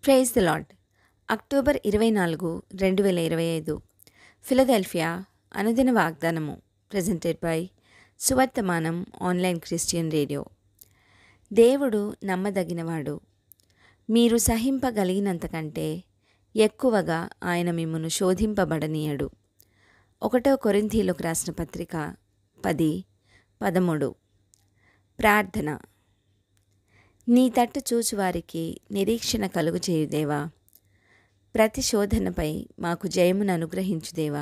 Praise the Lord. October 24, 2025. Philadelphia అనుదిన వాగ్దానము. Presented by Suvarthamanam online Christian radio. దేవుడు నమ్మదగినవాడు. మీరు సహింపగలిగినంతకంటే ఎక్కువగా ఆయన మిమ్మును శోధింపబడనీయడు. 1 కొరింథీయులకు రాసిన పత్రిక 10:13. ప్రార్థన. నీ తట్టు చూచువారికి నిరీక్షణ కలుగు చేయుదేవా, ప్రతి శోధనపై మాకు జయమును అనుగ్రహించుదేవా,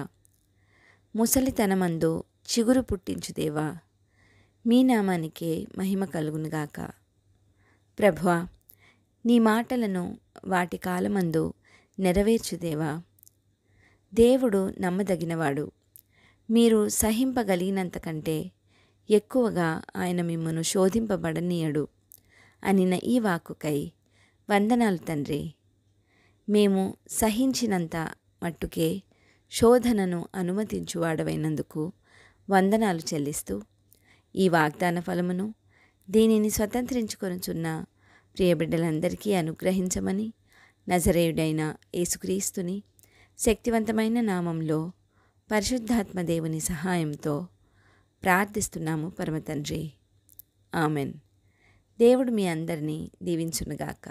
ముసలితనమందు చిగురు పుట్టించుదేవా, మీ నామానికే మహిమ కలుగునుగాక. ప్రభువా, నీ మాటలను వాటి కాలమందు నెరవేర్చుదేవా. దేవుడు నమ్మదగినవాడు. మీరు సహింపగలిగినంతకంటే ఎక్కువగా ఆయన మిమ్మును శోధింపబడనీయడు అనిన ఈ వాక్కుకై వందనాలు తండ్రి. మేము సహించినంత మట్టుకే శోధనను అనుమతించువాడవైనందుకు వందనాలు చెల్లిస్తూ, ఈ వాగ్దాన ఫలమును దీనిని స్వతంత్రించుకొనుచున్న ప్రియబిడ్డలందరికీ అనుగ్రహించమని నజరేయుడైన యేసుక్రీస్తుని శక్తివంతమైన నామంలో పరిశుద్ధాత్మ దేవుని సహాయంతో ప్రార్థిస్తున్నాము పరమతండ్రి. ఆమెన్. దేవుడు మీ అందరినీ దీవించునుగాక.